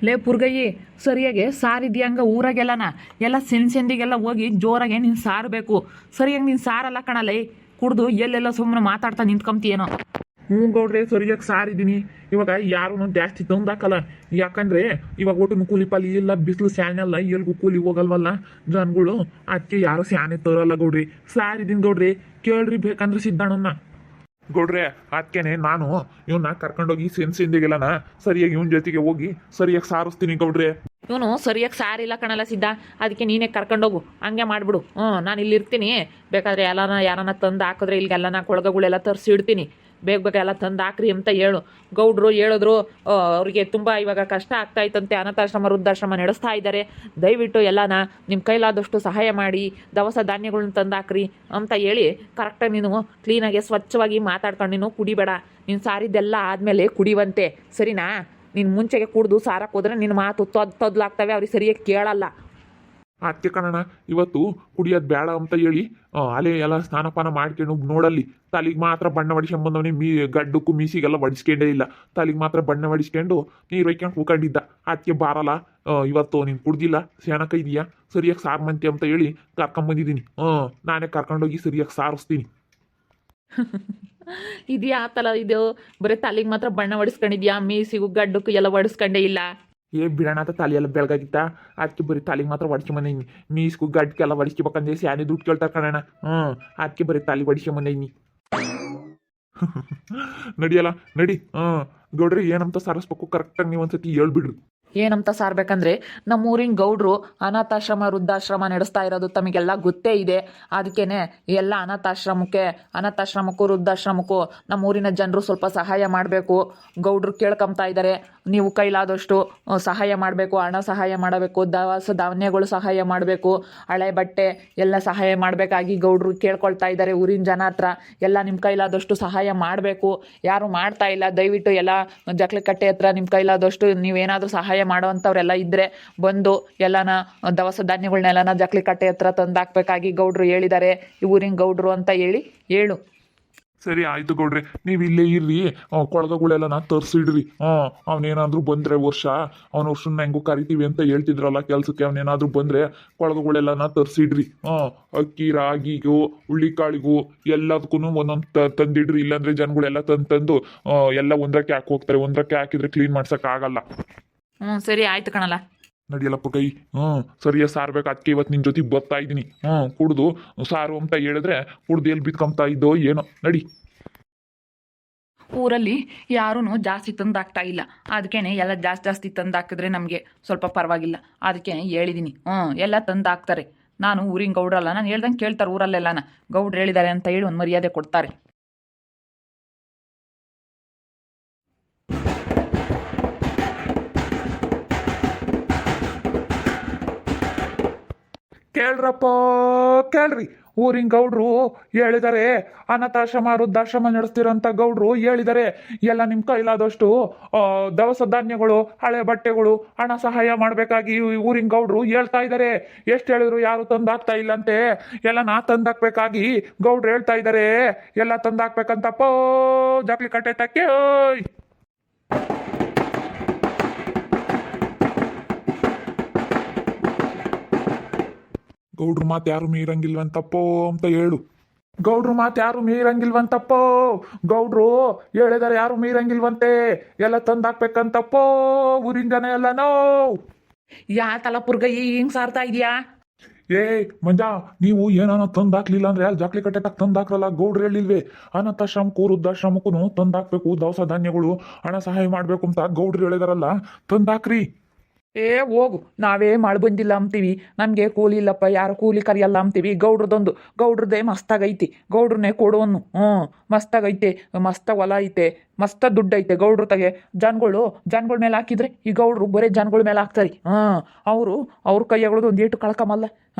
ಲೇ ಪುರ್ಗಯ್ಯಿ ಸರಿಯಾಗಿ ಸಾರಿದ್ಯಂಗ ಊರಾಗೆಲ್ಲನ ಎಲ್ಲ ಸೆಂದಿಗೆಲ್ಲ ಹೋಗಿ ಜೋರಾಗೆ ನೀನು ಸಾರಬೇಕು. ಸರಿಯಾಗಿ ನೀನು ಸಾರಲ್ಲ ಕಣಲೇ, ಕುಡ್ದು ಎಲ್ಲೆಲ್ಲ ಸುಮ್ಮನೆ ಮಾತಾಡ್ತಾ ನಿಂತ್ಕೊಂತೀಯೇನೋ. ಹ್ಞೂ ಗೌಡ್ರೆ, ಸರಿಯಾಗಿ ಸಾರಿದ್ದೀನಿ. ಇವಾಗ ಯಾರೂ ಜಾಸ್ತಿ ತಂದಾಕಲ್ಲ, ಯಾಕಂದ್ರೆ ಇವಾಗ ಒಟ್ಟು ಕೂಲಿ ಪಾಲಿ ಇಲ್ಲ, ಬಿಸಿಲು ಸ್ಯಾನೆಲ್ಲ, ಎಲ್ಗೂ ಕೂಲಿ ಹೋಗಲ್ವಲ್ಲ ಜನಗಳು, ಅದಕ್ಕೆ ಯಾರು ಸ್ಯಾನೆ ತರಲ್ಲ ಗೌಡ್ರಿ. ಸಾರಿದ್ದೀನಿ ಗೌಡ್ರಿ, ಕೇಳ್ರಿ ಬೇಕಂದ್ರೆ ಸಿದ್ದಣ್ಣನ. ಗೌಡ್ರೆ ಅದಕ್ಕೇನೆ ನಾನು ಇವನ್ನ ಕರ್ಕೊಂಡೋಗಿ ಸೆಂದಿಗೆಲ್ಲನ ಸರಿಯಾಗಿ ಇವನ್ ಜೊತೆಗೆ ಹೋಗಿ ಸರಿಯಾಗಿ ಸಾರಿಸ್ತೀನಿ ಗೌಡ್ರೆ. ಇವನು ಸರಿಯಾಗಿ ಸಾರಿಲ್ಲ ಕಣಲ್ಲ ಸಿದ್ಧ, ಅದಕ್ಕೆ ನೀನೇ ಕರ್ಕೊಂಡೋಗು, ಹಂಗೆ ಮಾಡ್ಬಿಡು. ನಾನು ಇಲ್ಲಿ ಇರ್ತೀನಿ, ಬೇಕಾದ್ರೆ ಎಲ್ಲನ ಯಾರನ್ನ ತಂದು ಹಾಕಿದ್ರೆ ಇಲ್ಲಿಗೆಲ್ಲನ ಕೊಳಗಗಳೆಲ್ಲ ತರಿಸಿ ಇಡ್ತೀನಿ, ಬೇಗ ಎಲ್ಲ ತಂದು ಹಾಕ್ರಿ ಅಂತ ಹೇಳು. ಗೌಡ್ರು ಹೇಳಿದ್ರು ಅವ್ರಿಗೆ ತುಂಬ ಇವಾಗ ಕಷ್ಟ ಆಗ್ತಾ ಇತ್ತಂತೆ, ಅನಾಥಾಶ್ರಮ ವೃದ್ಧಾಶ್ರಮ ನಡೆಸ್ತಾ ಇದ್ದಾರೆ, ದಯವಿಟ್ಟು ಎಲ್ಲನ ನಿಮ್ಮ ಕೈಲಾದಷ್ಟು ಸಹಾಯ ಮಾಡಿ ದವಸ ಧಾನ್ಯಗಳನ್ನ ತಂದು ಹಾಕ್ರಿ ಅಂತ ಹೇಳಿ ಕರೆಕ್ಟಾಗಿ ನೀನು ಕ್ಲೀನಾಗಿ ಸ್ವಚ್ಛವಾಗಿ ಮಾತಾಡ್ಕೊಂಡು ನೀನು ಕುಡಿಬೇಡ. ನೀನು ಸಾರಿದ್ದೆಲ್ಲ ಆದಮೇಲೆ ಕುಡಿವಂತೆ, ಸರಿನಾ? ನೀನು ಮುಂಚೆಗೆ ಕುಡ್ದು ಸಾರಕ್ಕೆ ಹೋದ್ರೆ ನಿನ್ನ ಮಾತು ತೊದ್ಲಾಗ್ತವೆ, ಅವ್ರಿಗೆ ಸರಿಯಾಗಿ ಕೇಳಲ್ಲ. ಅದಕ್ಕೆ ಕಣಣ ಇವತ್ತು ಕುಡಿಯೋದು ಬೇಡ ಅಂತ ಹೇಳಿ ಅಲ್ಲೇ ಎಲ್ಲ ಸ್ನಾನಪಾನ ಮಾಡ್ಕೊಂಡು ನೋಡಲ್ಲಿ ತಲೆಗೆ ಮಾತ್ರ ಬಣ್ಣ ಹೊಡಿಸ್ಕೊಂಬಂದವನಿ, ಗಡ್ಡಕ್ಕೂ ಮೀಸಿಗೆಲ್ಲ ಹೊಡಿಸ್ಕೊಂಡೇ ಇಲ್ಲ, ತಲೆಗೆ ಮಾತ್ರ ಬಣ್ಣ ಹೊಡಿಸ್ಕೊಂಡು ನೀರು ಒಯ್ಕೊಂಡು ಕೂಕೊಂಡಿದ್ದ. ಅದಕ್ಕೆ ಬಾರಲ್ಲ ಇವತ್ತು ನೀನು ಕುಡ್ದಿಲ್ಲ, ಸ್ಯಾನಕ ಇದೆಯಾ, ಸರಿಯಾಗಿ ಸಾರ್ಮಂತಿ ಅಂತ ಹೇಳಿ ಕರ್ಕೊಂಬಂದಿದ್ದೀನಿ. ನಾನೇ ಕರ್ಕೊಂಡೋಗಿ ಸರಿಯಾಗಿ ಸಾರಿಸ್ತೀನಿ. ಇದೆಯಾ ಆತಲ್ಲ, ಇದು ಬರೀ ತಲೆಗೆ ಮಾತ್ರ ಬಣ್ಣ ಹೊಡಿಸ್ಕೊಂಡಿದ್ಯಾ, ಮೀಸಿಗೂ ಗಡ್ಡಕ್ಕೂ ಎಲ್ಲ ಹೊಡಿಸ್ಕೊಂಡೇ ಇಲ್ಲ. ಬಿಡೋಣ ಅಂತ ತಲೆಯೆಲ್ಲ ಬೆಳಗಾಗಿತ್ತ, ಅದಕ್ಕೆ ಬರೀ ತಲೆಗೆ ಮಾತ್ರ ಹೊಡಿಸ್ಕೊಂಬಂದೀನಿ, ಮೀಸ್ಗೂ ಗಡ್ಗೆಲ್ಲ ಹೊಡಿಸ್ಕೊಬೇಕಂದ್ರೆ ಸ್ಯಾನೆ ದುಡ್ಡು ಕೇಳ್ತಾರೆ ಕಣಣ. ಅದಕ್ಕೆ ಬರೀ ತಲೆಗೆ ಹೊಡಿಸ್ಕೊಂಬಂದೀನಿ. ನಡಿಯಲ್ಲ ನಡಿ. ಗೌಡ್ರಿ ಏನಂತ ಸಾರಿಸ್ಬೇಕು ಕರೆಕ್ಟಾಗಿ ನೀವು ಒಂದ್ಸತಿ ಹೇಳ್ಬಿಡ್ರಿ. ಏನಂತ ಸಾರ್ಬೇಕಂದ್ರೆ, ನಮ್ಮೂರಿನ ಗೌಡ್ರು ಅನಾಥಾಶ್ರಮ ವೃದ್ಧಾಶ್ರಮ ನಡೆಸ್ತಾ ಇರೋದು ತಮಗೆಲ್ಲ ಗೊತ್ತೇ ಇದೆ. ಅದಕ್ಕೇನೆ ಎಲ್ಲ ಅನಾಥಾಶ್ರಮಕ್ಕೂ ವೃದ್ಧಾಶ್ರಮಕ್ಕೂ ನಮ್ಮೂರಿನ ಜನರು ಸ್ವಲ್ಪ ಸಹಾಯ ಮಾಡಬೇಕು. ಗೌಡ್ರು ಕೇಳ್ಕೊಂತಾ ಇದ್ದಾರೆ, ನೀವು ಕೈಲಾದಷ್ಟು ಸಹಾಯ ಮಾಡಬೇಕು, ಹಣ ಸಹಾಯ ಮಾಡಬೇಕು, ದವಸ ಧಾನ್ಯಗಳು ಸಹಾಯ ಮಾಡಬೇಕು, ಹಳೆ ಬಟ್ಟೆ ಎಲ್ಲ ಸಹಾಯ ಮಾಡಬೇಕಾಗಿ ಗೌಡ್ರು ಕೇಳ್ಕೊಳ್ತಾ ಇದ್ದಾರೆ ಊರಿನ ಜನ ಹತ್ರ. ಎಲ್ಲ ನಿಮ್ಮ ಕೈಲಾದಷ್ಟು ಸಹಾಯ ಮಾಡಬೇಕು. ಯಾರು ಮಾಡ್ತಾ ಇಲ್ಲ, ದಯವಿಟ್ಟು ಎಲ್ಲ ಜಕ್ಲಿಕಟ್ಟೆ ಹತ್ರ ನಿಮ್ಮ ಕೈಲಾದಷ್ಟು ನೀವೇನಾದರೂ ಸಹಾಯ ಮಾಡುವಂಥವ್ರೆಲ್ಲ ಇದ್ದರೆ ಬಂದು ಎಲ್ಲನ ದವಸ ಧಾನ್ಯಗಳನ್ನೆಲ್ಲನ ಜಕ್ಲಿಕಟ್ಟೆ ಹತ್ರ ತಂದಾಕ್ಬೇಕಾಗಿ ಗೌಡ್ರು ಹೇಳಿದ್ದಾರೆ, ಈ ಊರಿನ ಗೌಡ್ರು ಅಂತ ಹೇಳು. ಸರಿ ಆಯ್ತು ಗೌಡ್ರೆ, ನೀವು ಇಲ್ಲೇ ಇರ್ರಿ, ಕೊಳಗಗಳೆಲ್ಲ ನಾ ತರಿಸಿಡ್ರಿ. ಅವನೇನಾದ್ರೂ ಬಂದರೆ ವರ್ಷನ ಹೆಂಗೂ ಕರಿತೀವಿ ಅಂತ ಹೇಳ್ತಿದ್ರಲ್ಲ ಕೆಲ್ಸಕ್ಕೆ, ಅವನೇನಾದ್ರೂ ಬಂದರೆ ಕೊಳಗಗಳೆಲ್ಲ ನಾ ತರಿಸಿಡ್ರಿ. ಅಕ್ಕಿ ರಾಗಿಗೂ ಹುಳ್ಳಿಕಾಳಿಗೂ ಎಲ್ಲದಕ್ಕೂ ಒಂದೊಂದು ತಂದಿಡ್ರಿ, ಇಲ್ಲಾಂದ್ರೆ ಜನಗಳೆಲ್ಲ ತಂದು ಎಲ್ಲ ಒಂದಕ್ಕೆ ಹಾಕಿ ಹೋಗ್ತಾರೆ, ಒಂದಕ್ಕೆ ಹಾಕಿದ್ರೆ ಕ್ಲೀನ್ ಮಾಡ್ಸೋಕ್ಕಾಗಲ್ಲ. ಸರಿ ಆಯ್ತು ಕಣಲ್ಲ. ನಡಿಯಲ್ಲಪ್ಪ ಕೈ. ಸರಿಯಾಗಿ ಸಾರ್ಬೇಕು, ಅದಕ್ಕೆ ಇವತ್ತು ನಿನ್ನ ಜೊತೆಗೆ ಬರ್ತಾ ಇದ್ದೀನಿ. ಕುಡ್ದು ಸಾರು ಅಂತ ಹೇಳಿದ್ರೆ ಕುಡ್ದು ಎಲ್ಲಿ ಬಿತ್ಕೊಂತ ಇದ್ದೋ ಏನೋ. ನಡಿ. ಊರಲ್ಲಿ ಯಾರೂ ಜಾಸ್ತಿ ತಂದಾಕ್ತಾ ಇಲ್ಲ, ಅದಕ್ಕೇನೆ ಎಲ್ಲ ಜಾಸ್ತಿ ತಂದಾಕಿದ್ರೆ ನಮಗೆ ಸ್ವಲ್ಪ ಪರವಾಗಿಲ್ಲ, ಅದಕ್ಕೆ ಹೇಳಿದ್ದೀನಿ. ಎಲ್ಲ ತಂದಾಕ್ತಾರೆ. ನಾನು ಊರಿನ ಗೌಡ್ರಲ್ಲ, ನಾನು ಹೇಳ್ದಂಗೆ ಕೇಳ್ತಾರೆ ಊರಲ್ಲೆಲ್ಲನ. ಗೌಡ್ರು ಹೇಳಿದ್ದಾರೆ ಅಂತ ಹೇಳಿ ಒಂದು ಮರ್ಯಾದೆ ಕೊಡ್ತಾರೆ. ಕೇಳ್ರಪ್ಪ ಕೇಳ್ರಿ, ಊರಿನ ಗೌಡ್ರು ಹೇಳಿದ್ದಾರೆ, ಅನಾಥಾಶ್ರಮ ವೃದ್ಧಾಶ್ರಮ ನಡೆಸ್ತಿರೋಂಥ ಗೌಡ್ರು ಹೇಳಿದ್ದಾರೆ, ಎಲ್ಲ ನಿಮ್ಮ ಕೈಲಾದಷ್ಟು ದವಸ ಧಾನ್ಯಗಳು, ಹಳೆ ಬಟ್ಟೆಗಳು, ಹಣ ಸಹಾಯ ಮಾಡಬೇಕಾಗಿ ಊರಿನ ಗೌಡ್ರು ಹೇಳ್ತಾ ಇದ್ದಾರೆ. ಎಷ್ಟು ಹೇಳಿದ್ರು ಯಾರು ತಂದಾಕ್ತಾ ಇಲ್ಲಂತೆ, ಎಲ್ಲ ನಾ ತಂದಾಕ್ಬೇಕಾಗಿ ಗೌಡ್ರು ಹೇಳ್ತಾ ಇದ್ದಾರೆ. ಎಲ್ಲ ತಂದಾಕ್ಬೇಕಂತಪ್ಪ ಜಕ್ಲಿ ಕಟ್ಟೆ ತಕ್ಕೆ. ಗೌಡ್ರು ಮಾತು ಯಾರು ಮೀರಂಗಿಲ್ವಂತಪ್ಪೋ ಅಂತ ಹೇಳು. ಗೌಡ್ರು ಮಾತು ಯಾರು ಮೀರಂಗಿಲ್ವಂತಪ್ಪೋ, ಗೌಡ್ರು ಹೇಳಿದಾರೆ ಯಾರು ಮೀರಂಗಿಲ್ವಂತೆ, ಎಲ್ಲ ತಂದಾಕ್ಬೇಕಂತಪ್ಪೋ ಊರಿನ ಜನ ಎಲ್ಲನೋ. ಯಾತಲ್ಲ ಪುರ್ಗಯ್ಯ ಹಿಂಗ್ ಸಾರ್ತಾ ಇದೆಯಾ? ಮಂಜ, ನೀವು ಏನಾನ ತಂದಾಕ್ಲಿಲ್ಲ ಅಂದ್ರೆ ಅಲ್ಲಿ ಜಾಕ್ಲಿ ಕಟ್ಟೆ ತಕ್ಕ ತಂದಾಕ್ರಲ್ಲ. ಗೌಡ್ರು ಹೇಳಿಲ್ವೇ ಅನಾಥಾಶ್ರಮಕ್ಕೂ ವೃದ್ಧಾಶ್ರಮಕ್ಕೂ ತಂದಾಕ್ಬೇಕು, ದವಸ ಧಾನ್ಯಗಳು, ಹಣ ಸಹಾಯ ಮಾಡ್ಬೇಕು ಅಂತ ಗೌಡ್ರು ಹೇಳಿದಾರಲ್ಲ, ತಂದಾಕ್ರಿ. ಹೋಗು, ನಾವೇ ಮಾಡಿ ಬಂದಿಲ್ಲ ಅಂತೀವಿ, ನಮಗೆ ಕೂಲಿ ಇಲ್ಲಪ್ಪ, ಯಾರು ಕೂಲಿ ಕರಿಯಲ್ಲ ಅಂತೀವಿ. ಗೌಡ್ರದ್ದೇ ಮಸ್ತಾಗೈತಿ, ಗೌಡ್ರನ್ನೇ ಕೊಡುವನು. ಮಸ್ತಾಗೈತೆ, ಮಸ್ತ ಹೊಲ ಐತೆ, ಮಸ್ತ ದುಡ್ಡು ಐತೆ ಗೌಡ್ರ ತಗೆ. ಜನಗಳ ಮೇಲೆ ಹಾಕಿದ್ರೆ ಈ ಗೌಡ್ರು ಬರೀ ಜನಗಳ ಮೇಲೆ ಹಾಕ್ತಾರೆ. ಅವ್ರ ಕೈಯಾಗಳದು ಒಂದು ಏಟು ಕಳ್ಕಮಲ್ಲ.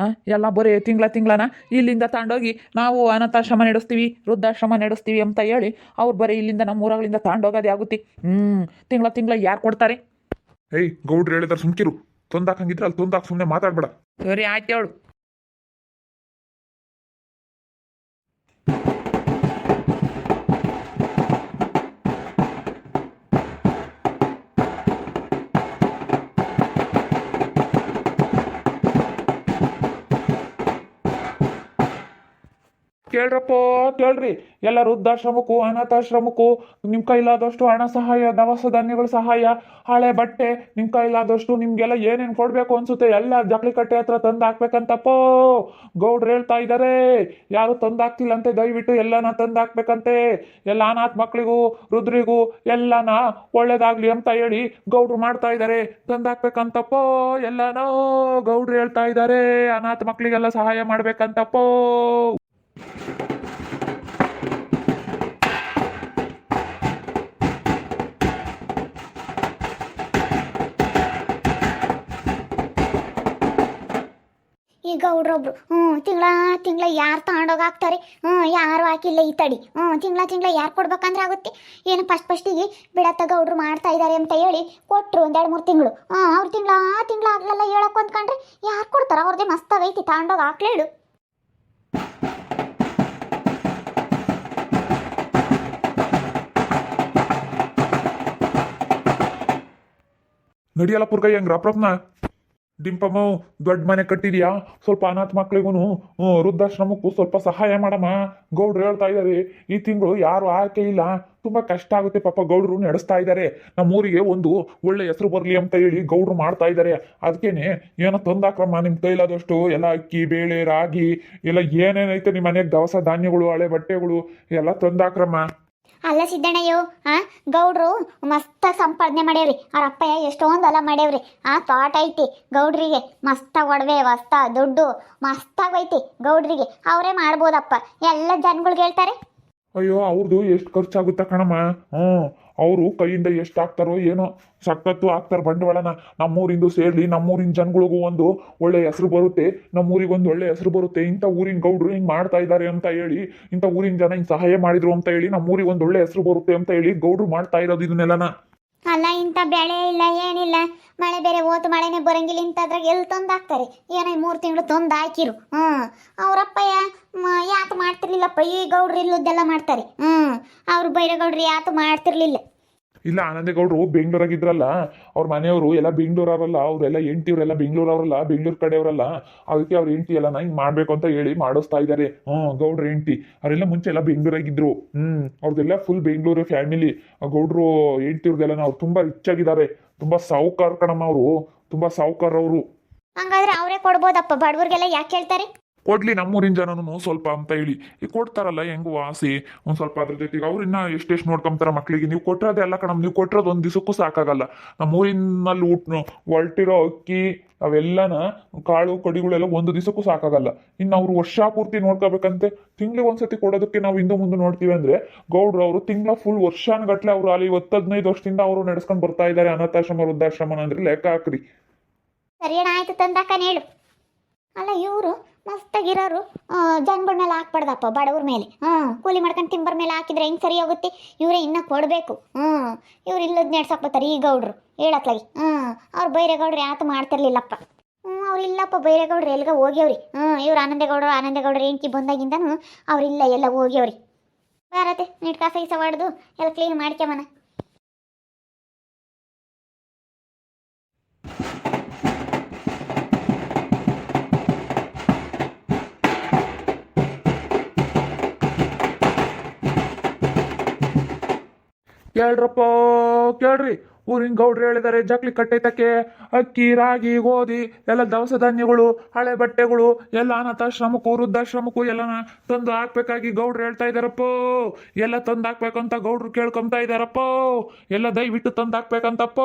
ಎಲ್ಲ ಬರೀ ತಿಂಗಳನ ಇಲ್ಲಿಂದ ತಗೊಂಡೋಗಿ ನಾವು ಅನಾಥಾಶ್ರಮ ನಡೆಸ್ತೀವಿ, ವೃದ್ಧಾಶ್ರಮ ನಡೆಸ್ತೀವಿ ಅಂತ ಹೇಳಿ ಅವ್ರು ಬರೀ ಇಲ್ಲಿಂದ ನಮ್ಮ ಊರಗಳಿಂದ ತಗೊಂಡೋಗೋದೇ ಆಗುತ್ತೆ. ತಿಂಗಳ ಯಾರು ಕೊಡ್ತಾರೆ? ಗೌಡ್ರು ಹೇಳಿದಾರೆ ಸುಮ್ಕಿರು, ತಂದಾಕಂಗಿದ್ರೆ ಅಲ್ಲಿ ತಂದಾಕ, ಸುಮ್ಮನೆ ಮಾತಾಡ್ಬೇಡ. ಸರಿ ಆಯ್ತು ಹೇಳು. ಕೇಳ್ರಪ್ಪ ಕೇಳ್ರಿ, ಎಲ್ಲ ವೃದ್ಧಾಶ್ರಮಕ್ಕೂ ಅನಾಥಾಶ್ರಮಕ್ಕೂ ನಿಮ್ಮ ಕೈಲಾದಷ್ಟು ಹಣ ಸಹಾಯ, ದವಸ ಧಾನ್ಯಗಳ ಸಹಾಯ, ಹಳೆ ಬಟ್ಟೆ, ನಿಮ್ಮ ಕೈಲಾದಷ್ಟು ನಿಮ್ಗೆಲ್ಲ ಏನೇನು ಕೊಡಬೇಕು ಅನ್ಸುತ್ತೆ ಎಲ್ಲ ಜಕ್ಳಿಕಟ್ಟೆ ಹತ್ರ ತಂದು ಹಾಕ್ಬೇಕಂತಪ್ಪೋ ಗೌಡ್ರು ಹೇಳ್ತಾ ಇದ್ದಾರೆ. ಯಾರು ತಂದು ಹಾಕ್ತಿಲ್ಲಂತೆ, ದಯವಿಟ್ಟು ಎಲ್ಲನ ತಂದು ಹಾಕ್ಬೇಕಂತೆ. ಎಲ್ಲ ಅನಾಥ ಮಕ್ಕಳಿಗೂ ರುದ್ರಿಗೂ ಎಲ್ಲನ ಒಳ್ಳೇದಾಗ್ಲಿ ಅಂತ ಹೇಳಿ ಗೌಡ್ರು ಮಾಡ್ತಾ ಇದ್ದಾರೆ. ತಂದು ಹಾಕ್ಬೇಕಂತಪ್ಪೋ ಎಲ್ಲನೋ ಗೌಡ್ರು ಹೇಳ್ತಾ ಇದ್ದಾರೆ. ಅನಾಥ ಮಕ್ಕಳಿಗೆಲ್ಲ ಸಹಾಯ ಮಾಡ್ಬೇಕಂತಪ್ಪೋ. ಈ ಗೌಡ್ರೊಬ್ರು ತಿಂಗಳ ಯಾರು ತಗೊಂಡೋಗಿ ಹಾಕ್ತಾರೆ, ಯಾರು ಹಾಕಿಲ್ಲ ಈ ತಡಿ, ತಿಂಗಳ ಯಾರು ಕೊಡ್ಬೇಕಂದ್ರೆ ಆಗುತ್ತೆ. ಏನು ಫಸ್ಟಿಗೆ ಬಿಡತ್ತ ಗೌಡ್ರು ಮಾಡ್ತಾ ಇದ್ದಾರೆ ಅಂತ ಹೇಳಿ ಕೊಟ್ಟರು 2-3 ತಿಂಗಳು. ಅವ್ರು ತಿಂಗಳ ಆಗ್ಲೆಲ್ಲ ಹೇಳಕ್ ಅಂದ್ಕೊಂಡ್ರೆ ಯಾರು ಕೊಡ್ತಾರ? ಅವ್ರದ್ದೇ ಮಸ್ತಾಗೈತಿ, ತಗೊಂಡೋಗಿ ಹಾಕ್ಲೇಳು. ನಡಿಯಲ್ಲ ಪುರ್ಗಯ್ಯ ಹಂಗ್ರ ಪ್ರಪ್ನ ಡಿಂಪಮ್ಮ, ದೊಡ್ಡ ಮನೆ ಕಟ್ಟಿದ್ಯಾ, ಸ್ವಲ್ಪ ಅನಾಥ ಮಕ್ಳಿಗೂ ವೃದ್ಧಾಶ್ರಮಕ್ಕೂ ಸ್ವಲ್ಪ ಸಹಾಯ ಮಾಡಮ್ಮ. ಗೌಡ್ರು ಹೇಳ್ತಾ ಇದ್ದಾರೆ ಈ ತಿಂಗಳು ಯಾರು ಆಕೆ ಇಲ್ಲ, ತುಂಬಾ ಕಷ್ಟ ಆಗುತ್ತೆ ಪಾಪ. ಗೌಡ್ರು ನಡೆಸ್ತಾ ಇದ್ದಾರೆ, ನಮ್ಮೂರಿಗೆ ಒಂದು ಒಳ್ಳೆ ಹೆಸರು ಬರಲಿ ಅಂತ ಹೇಳಿ ಗೌಡ್ರು ಮಾಡ್ತಾ ಇದ್ದಾರೆ. ಅದಕ್ಕೇನೆ ಏನೋ ತಂದಾಕ್ರಮ್ಮ ನಿಮ್ಮ ಕೈಲಾದಷ್ಟು, ಎಲ್ಲ ಅಕ್ಕಿ ಬೇಳೆ ರಾಗಿ ಎಲ್ಲ ಏನೇನೈತೆ ನಿಮ್ಮ ಮನೆಗೆ ದವಸ ಧಾನ್ಯಗಳು, ಹಳೆ ಬಟ್ಟೆಗಳು ಎಲ್ಲ ತಂದಾಕ್ರಮ್ಮ. ಅಲ್ಲ ಸಿದ್ದಣ್ಣಯ್ಯೋ, ಗೌಡ್ರು ಮಸ್ತಾಗಿ ಸಂಪಾದನೆ ಮಾಡ್ಯಾವ್ರಿ. ಅವ್ರ ಅಪ್ಪಯ್ಯ ಎಷ್ಟೊಂದು ಹೊಲ ಮಾಡ್ಯಾವ್ರಿ. ತೋಟ ಐತಿ ಗೌಡ್ರಿಗೆ, ಮಸ್ತಾಗಿ ಒಡವೆ ವಸ್ತ ದುಡ್ಡು ಮಸ್ತಾಗೈತಿ ಗೌಡ್ರಿಗೆ. ಅವರೇ ಮಾಡ್ಬೋದಪ್ಪ, ಎಲ್ಲ ಜನಗಳ್ಗೆ ಹೇಳ್ತಾರೆ. ಅಯ್ಯೋ ಅವ್ರದ್ದು ಎಷ್ಟು ಖರ್ಚಾಗುತ್ತಾ ಕಣಮ್ಮ. ಅವರು ಕೈಯಿಂದ ಎಷ್ಟು ಹಾಕ್ತಾರೋ ಏನೋ, ಸಖತ್ತು ಹಾಕ್ತಾರೆ ಬಂಡವಾಳನ. ನಮ್ಮೂರಿಂದು ಸೇರ್ಲಿ, ನಮ್ಮೂರಿನ ಜನಗಳಿಗೂ ಒಂದು ಒಳ್ಳೆ ಹೆಸರು ಬರುತ್ತೆ, ನಮ್ಮೂರಿಗೆ ಒಂದು ಒಳ್ಳೆ ಹೆಸರು ಬರುತ್ತೆ. ಇಂಥ ಊರಿನ ಗೌಡ್ರು ಹಿಂಗೆ ಮಾಡ್ತಾ ಇದ್ದಾರೆ ಅಂತ ಹೇಳಿ, ಇಂಥ ಊರಿನ ಜನ ಹಿಂಗೆ ಸಹಾಯ ಮಾಡಿದ್ರು ಅಂತ ಹೇಳಿ ನಮ್ಮೂರಿಗೆ ಒಂದು ಒಳ್ಳೆ ಹೆಸರು ಬರುತ್ತೆ ಅಂತ ಹೇಳಿ ಗೌಡ್ರು ಮಾಡ್ತಾ ಇರೋದು ಇದನ್ನೆಲ್ಲನ. ಅಲ್ಲ, ಇಂಥ ಬೆಳೆ ಇಲ್ಲ ಏನಿಲ್ಲ, ಮಳೆ ಬೇರೆ ಹೋತು, ಮಳೆನೇ ಬರಂಗಿಲ್ಲ, ಇಂಥದ್ರಾಗ ಎಲ್ಲಿ ತಂದು ಹಾಕ್ತಾರೆ? ಏನೋ 3 ತಿಂಗಳು ತಂದು ಹಾಕಿರು. ಅವ್ರಪ್ಪಯ್ಯ ಯಾತು ಮಾಡ್ತಿರ್ಲಿಲ್ಲಪ್ಪ, ಈ ಗೌಡ್ರು ಇಲ್ಲದೆಲ್ಲ ಮಾಡ್ತಾರೆ. ಅವ್ರು ಬೈರೇಗೌಡ್ರು ಯಾತು ಮಾಡ್ತಿರ್ಲಿಲ್ಲ. ಇಲ್ಲ, ಆನಂದೇಗೌಡರು ಬೆಂಗಳೂರಾಗಿದ್ರಲ್ಲ, ಅವ್ರ ಮನೆಯವರು ಎಲ್ಲ ಬೆಂಗಳೂರವರಲ್ಲ, ಅವರೆಲ್ಲ ಹೆಂಡ್ತಿಯವರೆಲ್ಲ ಬೆಂಗಳೂರವರಲ್ಲ, ಬೆಂಗಳೂರು ಕಡೆಯವರಲ್ಲ. ಅದಕ್ಕೆ ಅವ್ರ ಹೆಂಡ್ತಿ ಎಲ್ಲ ಹಿಂಗೆ ಮಾಡ್ಬೇಕು ಅಂತ ಹೇಳಿ ಮಾಡಿಸ್ತಾ ಇದ್ದಾರೆ. ಗೌಡ್ರ ಹೆಂಡ್ತಿ ಅವರೆಲ್ಲ ಮುಂಚೆ ಎಲ್ಲ ಬೆಂಗಳೂರಾಗಿದ್ರು. ಅವ್ರದ್ದೆಲ್ಲ ಫುಲ್ ಬೆಂಗಳೂರು ಫ್ಯಾಮಿಲಿ. ಗೌಡ್ರು ಹೆಂಡ್ತಿಯವ್ರದೆಲ್ಲ ಅವ್ರು ತುಂಬಾ ರಿಚ್ ಆಗಿದ್ದಾರೆ, ತುಂಬಾ ಸಾಹುಕಾರ ಕಣಮ್ಮ. ಅವರು ತುಂಬಾ ಸಾಹುಕಾರ ಅವರು. ಹಂಗಾದ್ರೆ ಅವರೇ ಕೊಡ್ಬೋದಪ್ಪ, ಬಡವ್ರಿಗೆಲ್ಲ ಯಾಕೆ ಹೇಳ್ತಾರೆ? ಕೊಡ್ಲಿ ನಮ್ಮೂರಿನ ಜನನು ಸ್ವಲ್ಪ ಅಂತ ಹೇಳಿ ಈಗ ಕೊಡ್ತಾರಲ್ಲ, ಹೆಂಗು ಆಸೆ ಒಂದ್ ಸ್ವಲ್ಪ. ಅದ್ರ ಜೊತೆಗೆ ಅವ್ರು ಇನ್ನ ಎಷ್ಟೆಷ್ಟು ನೋಡ್ಕೊಂತಾರ ಮಕ್ಳಿಗೆ. ನೀವು ಕೊಟ್ಟಿರೋದೇ ಅಲ್ಲ ಕಣಮ್, ನೀವು ಕೊಟ್ಟಿರೋದು ಒಂದ್ ದಿವಸಕ್ಕೂ ಸಾಕಾಗಲ್ಲ. ನಮ್ಮೂರಿನಲ್ಲಿ ಹೊಲ್ಟಿರೋ ಅಕ್ಕಿ ಅವೆಲ್ಲನ ಕಾಳು ಕಡಿಗಳೆಲ್ಲ ಒಂದು ದಿವಸಕ್ಕೂ ಸಾಕಾಗಲ್ಲ. ಇನ್ನು ಅವ್ರು ವರ್ಷ ಪೂರ್ತಿ ನೋಡ್ಕೋಬೇಕಂತೆ. ತಿಂಗ್ಳಿಗೆ ಒಂದ್ಸತಿ ಕೊಡೋದಕ್ಕೆ ನಾವು ಹಿಂದೆ ಮುಂದೆ ನೋಡ್ತೀವಿ ಅಂದ್ರೆ, ಗೌಡ್ರು ಅವರು ತಿಂಗಳ ಫುಲ್ ವರ್ಷಾನ್ಗಟ್ಲೆ ಅವರು ಅಲ್ಲಿ 10-15 ವರ್ಷದಿಂದ ಅವರು ನಡೆಸ್ಕೊಂಡು ಬರ್ತಾ ಇದ್ದಾರೆ ಅನಾಥಾಶ್ರಮ ವೃದ್ಧಾಶ್ರಮನ. ಅಂದ್ರೆ ಲೆಕ್ಕ ಹಾಕ್ರಿ. ಸರಿ ಅಣ್ಣ, ಆಯ್ತು ತಂದಾಕನ ಹೇಳು. ಅಲ್ಲ, ಇವರು ಮಸ್ತಾಗಿರೋರು ಜನಗಳ ಮೇಲೆ ಹಾಕ್ಬಾರ್ದಪ್ಪ, ಬಡವ್ರ ಮೇಲೆ. ಕೂಲಿ ಮಾಡ್ಕೊಂಡು ತಿಂಬರ್ ಮೇಲೆ ಹಾಕಿದ್ರೆ ಹೆಂಗೆ ಸರಿ ಹೋಗುತ್ತೆ? ಇವರೇ ಇನ್ನೂ ಕೊಡಬೇಕು. ಇವ್ರು ಇಲ್ಲದ್ ನಡ್ಸಕ್ ಬರ್ತಾರೆ ಈ ಗೌಡ್ರು ಹೇಳತ್ಲಾಗಿ. ಅವ್ರು ಬೈರೇಗೌಡ್ರು ಯಾತು ಮಾಡ್ತಿರ್ಲಿಲ್ಲಪ್ಪ. ಅವ್ರು ಇಲ್ಲಪ್ಪ, ಬೈರೇಗೌಡ್ರು ಎಲ್ಗ ಹೋಗ್ಯವ್ರಿ. ಇವ್ರು ಆನಂದೇಗೌಡರು ಹೆಂಡ್ತಿ ಬಂದಾಗಿಂದನು ಅವ್ರಿಲ್ಲ, ಎಲ್ಲ ಹೋಗ್ಯವ್ರಿ. ಬರತ್ತೆ ನೀಟ್ ಕಸ ಗಿಸ ಹೊಡೆದು ಎಲ್ಲ ಕ್ಲೀನ್ ಮಾಡ್ಕೊಂಬನ. ಕೇಳ್ರಪ್ಪ ಕೇಳ್ರಿ, ಊರಿನ ಗೌಡ್ರು ಹೇಳಿದ್ದಾರೆ ಜಕ್ಲಿ ಕಟ್ಟೈತಕ್ಕೆ ಅಕ್ಕಿ ರಾಗಿ ಗೋಧಿ ಎಲ್ಲ ದವಸ ಧಾನ್ಯಗಳು ಹಳೆ ಬಟ್ಟೆಗಳು ಎಲ್ಲ ಅನಾಥಾಶ್ರಮಕ್ಕೂ ವೃದ್ಧಾಶ್ರಮಕ್ಕೂ ಎಲ್ಲನ ತಂದು ಹಾಕ್ಬೇಕಾಗಿ ಗೌಡ್ರು ಹೇಳ್ತಾ ಇದಾರಪ್ಪ. ಎಲ್ಲ ತಂದು ಹಾಕ್ಬೇಕಂತ ಗೌಡ್ರು ಕೇಳ್ಕೊಂತ ಇದಾರಪ್ಪ. ಎಲ್ಲ ದಯವಿಟ್ಟು ತಂದು ಹಾಕ್ಬೇಕಂತಪ್ಪ.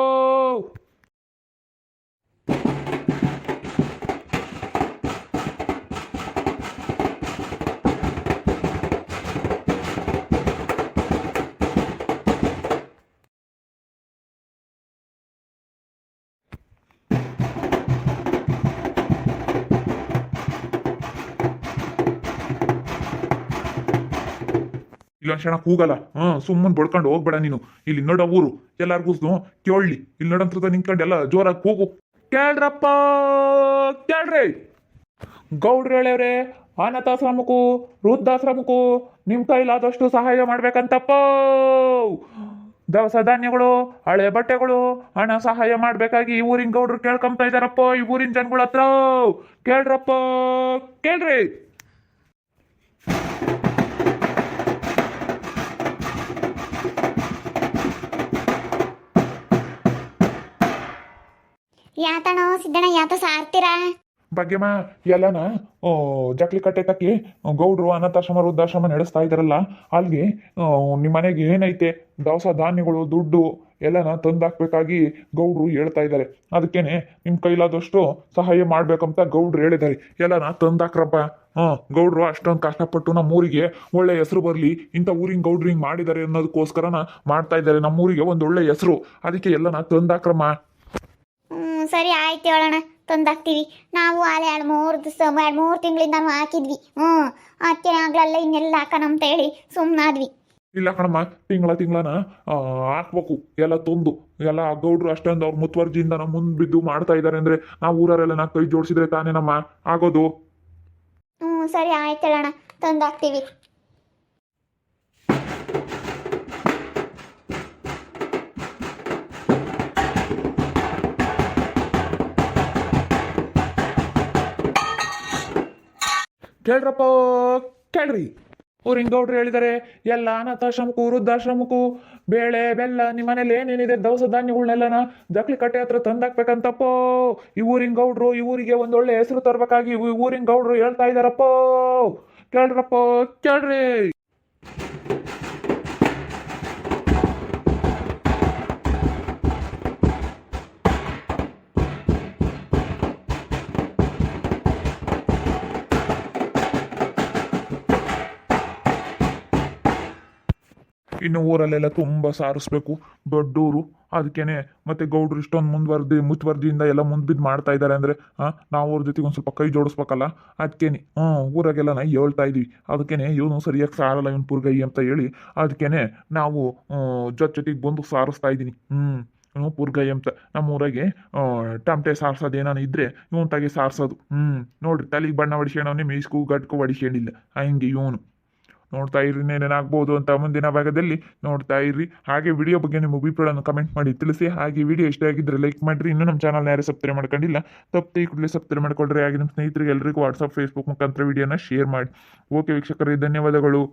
ಇಲ್ಲೊಂದು ಕ್ಷಣ ಕೂಗಲ್ಲ, ಸುಮ್ಮನೆ ಬಡ್ಕೊಂಡು ಹೋಗ್ಬೇಡ ನೀನು. ಇಲ್ಲಿ ನೋಡ ಊರು ಎಲ್ಲಾರ್ಗೂ ಕೇಳಲಿ. ಇಲ್ಲಿ ನೋಡಂತ ನಿಂತ್ಕೊಂಡು ಎಲ್ಲ ಜೋರಾಗಿ ಕೂಗು. ಕೇಳ್ರಪ್ಪ ಕೇಳ್ರಿ, ಗೌಡ್ರು ಹೇಳವ್ರೆ ಅನಾಥಾಶ್ರಮಕ್ಕೂ ವೃದ್ಧಾಶ್ರಮಕ್ಕೂ ನಿಮ್ಮ ಕೈಲಾದಷ್ಟು ಸಹಾಯ ಮಾಡ್ಬೇಕಂತಪ್ಪ. ದವಸ ಧಾನ್ಯಗಳು ಹಳೆ ಬಟ್ಟೆಗಳು ಹಣ ಸಹಾಯ ಮಾಡ್ಬೇಕಾಗಿ ಈ ಊರಿನ ಗೌಡ್ರು ಕೇಳ್ಕೊಂತ ಇದಾರಪ್ಪ. ಈ ಊರಿನ ಜನಗಳ ಹತ್ರ ಕೇಳ್ರಪ್ಪ ಕೇಳ್ರಿ. ಯಾತಣೋ ಸಿದ್ದಣ್ಣ ಯಾತ ಸಾರ್ತೀರಾ ಭಾಗ್ಯಮ್ಮ ಎಲ್ಲನ ಜಕ್ಲಿ ಕಟ್ಟೆ ತಕ್ಕಿ ಗೌಡ್ರು ಅನಾಥಾಶ್ರಮ ವೃದ್ಧಾಶ್ರಮ ನಡೆಸ್ತಾ ಇದಾರಲ್ಲ ಅಲ್ಲಿಗೆ ನಿಮ್ಮ ಮನೆಗೆ ಏನೈತೆ ದವಸ ಧಾನ್ಯಗಳು ದುಡ್ಡು ಎಲ್ಲನ ತಂದಾಕ್ಬೇಕಾಗಿ ಗೌಡ್ರು ಹೇಳ್ತಾ ಇದ್ದಾರೆ. ಅದಕ್ಕೇನೆ ನಿಮ್ಮ ಕೈಲಾದಷ್ಟು ಸಹಾಯ ಮಾಡ್ಬೇಕಂತ ಗೌಡ್ರು ಹೇಳಿದ್ದಾರೆ. ಎಲ್ಲನ ತಂದಾಕ್ರಪ್ಪ. ಗೌಡ್ರು ಅಷ್ಟೊಂದು ಕಷ್ಟಪಟ್ಟು ನಮ್ಮೂರಿಗೆ ಒಳ್ಳೆ ಹೆಸರು ಬರಲಿ, ಇಂಥ ಊರಿನ ಗೌಡ್ರು ಹಿಂಗೆ ಮಾಡಿದ್ದಾರೆ ಅನ್ನೋದಕ್ಕೋಸ್ಕರನ ಮಾಡ್ತಾ ಇದ್ದಾರೆ. ನಮ್ಮೂರಿಗೆ ಒಂದು ಒಳ್ಳೆ ಹೆಸರು, ಅದಕ್ಕೆ ಎಲ್ಲನ ತಂದಾಕ್ರಮ್ಮ. ಸರಿ ಆಯ್ತು ಹೇಳೋಣ, ತಂದಾಕ್ತೀವಿ. ನಾವು ಅಲ್ಲಿ 2-3 ತಿಂಗಳಿಂದ ಹಾಕಿದ್ವಿ. ಅದಕ್ಕೆ ಆಗ್ಲಲ್ಲ ಇನ್ನೆಲ್ಲ ಹಾಕೋಣ ಹೇಳಿ ಸುಮ್ಮನಾದ್ವಿ. ಇಲ್ಲ ಕಣಮ್ಮ, ತಿಂಗಳನ ಹಾಕ್ಬೇಕು ಎಲ್ಲ ತಂದು. ಎಲ್ಲ ಗೌಡ್ರು ಅಷ್ಟೊಂದು ಅವ್ರ ಮುತುವರ್ಜಿಯಿಂದ ನಮ್ಮ ಮುಂದೆ ಬಿದ್ದು ಮಾಡ್ತಾ ಇದ್ದಾರೆ ಅಂದ್ರೆ ನಾವು ಊರರೆಲ್ಲ ಕೈ ಜೋಡಿಸಿದ್ರೆ ತಾನೇ ನಮ್ಮ ಆಗೋದು. ಸರಿ ಆಯ್ತು ಹೇಳೋಣ, ತಂದಾಕ್ತೀವಿ. ಕೇಳ್ರಪ್ಪ ಕೇಳ್ರಿ, ಊರಿನ ಗೌಡ್ರು ಹೇಳಿದ್ದಾರೆ ಎಲ್ಲ ಅನಾಥಾಶ್ರಮಕ್ಕೂ ವೃದ್ಧಾಶ್ರಮಕ್ಕೂ ಬೇಳೆ ಬೆಲ್ಲ ನಿಮ್ಮ ಮನೇಲಿ ಏನೇನಿದೆ ದವಸ ಧಾನ್ಯಗಳನ್ನೆಲ್ಲನ ಜಕ್ಲಿ ಕಟ್ಟೆ ಹತ್ರ ತಂದಾಕ್ಬೇಕಂತಪ್ಪೋ. ಈ ಊರಿನ ಗೌಡ್ರು ಈ ಊರಿಗೆ ಒಂದೊಳ್ಳೆ ಹೆಸರು ತರಬೇಕಾಗಿ ಈ ಊರಿನ ಗೌಡ್ರು ಹೇಳ್ತಾ ಇದಾರಪ್ಪೋ. ಕೇಳ್ರಪ್ಪ ಕೇಳ್ರಿ. ಇನ್ನು ಊರಲ್ಲೆಲ್ಲ ತುಂಬ ಸಾರಿಸ್ಬೇಕು, ದೊಡ್ಡೂರು. ಅದಕ್ಕೇನೆ ಮತ್ತೆ ಗೌಡ್ರು ಇಷ್ಟೊಂದು ಮುತುವರ್ಜಿಯಿಂದ ಎಲ್ಲ ಮುಂದ್ಬಿದ್ದು ಮಾಡ್ತಾ ಇದ್ದಾರೆ ಅಂದರೆ ನಾವು ಅವ್ರ ಜೊತೆಗೆ ಒಂದು ಸ್ವಲ್ಪ ಕೈ ಜೋಡಿಸ್ಬೇಕಲ್ಲ. ಅದಕ್ಕೇನೆ ಊರಾಗೆಲ್ಲ ನಾ ಹೇಳ್ತಾ ಇದೀವಿ. ಅದಕ್ಕೇನೆ ಇವನು ಸರಿಯಾಗಿ ಸಾರಲ್ಲ ಇವನು ಪುರ್ಗೈ ಅಂತ ಹೇಳಿ ಅದಕ್ಕೇನೆ ನಾವು ಜೊತೆಗೆ ಬಂದು ಸಾರಿಸ್ತಾ ಇದ್ದೀನಿ. ಪುರ್ಗೈ ಅಂತ ನಮ್ಮ ಊರಾಗೆ ಟಮಟೆ ಸಾರ್ಸೋದು ಏನಾನ ಇದ್ರೆ ಇವನ್ ತಾಗೆ ಸಾರ್ಸೋದು. ನೋಡ್ರಿ ತಲೆಗೆ ಬಣ್ಣ ಹೊಡಿಸ್ಕೊಂಡವನೇ ಮೇಯ್ಸ್ಕು ಗಟ್ಕು ಹೊಡಿಸ್ಕೊಂಡಿಲ್ಲ. ಹಂಗೆ ಇವನು ನೋಡ್ತಾ ಇರ್ರಿ, ಏನೇನಾಗ್ಬೋದು ಅಂತ ಮುಂದಿನ ಭಾಗದಲ್ಲಿ ನೋಡ್ತಾ ಇರ್ರಿ. ಹಾಗೆ ವಿಡಿಯೋ ಬಗ್ಗೆ ನಿಮ್ಮ ಅಭಿಪ್ರಾಯವನ್ನು ಕಮೆಂಟ್ ಮಾಡಿ ತಿಳಿಸಿ. ಹಾಗೆ ವಿಡಿಯೋ ಇಷ್ಟ ಆಗಿದ್ರೆ ಲೈಕ್ ಮಾಡಿರಿ. ಇನ್ನೂ ನಮ್ಮ ಚಾನಲ್ನ ಯಾರು ಸಬ್ಸ್ಕ್ರೈಬ್ ಮಾಡ್ಕೊಂಡಿಲ್ಲ ತಪ್ಪು ಈ ಕೂಡಲೇ ಸಬ್ಸ್ಕ್ರೈಬ್ ಮಾಡ್ಕೊಳ್ರಿ. ಹಾಗೆ ನಿಮ್ಮ ಸ್ನೇಹಿತರಿಗೆ ಎಲ್ಲರಿಗೂ ವಾಟ್ಸಪ್ ಫೇಸ್ಬುಕ್ ಮುಖಾಂತರ ವಿಡಿಯೋನ ಶೇರ್ ಮಾಡಿ. ಓಕೆ ವೀಕ್ಷಕರೇ, ಧನ್ಯವಾದಗಳು.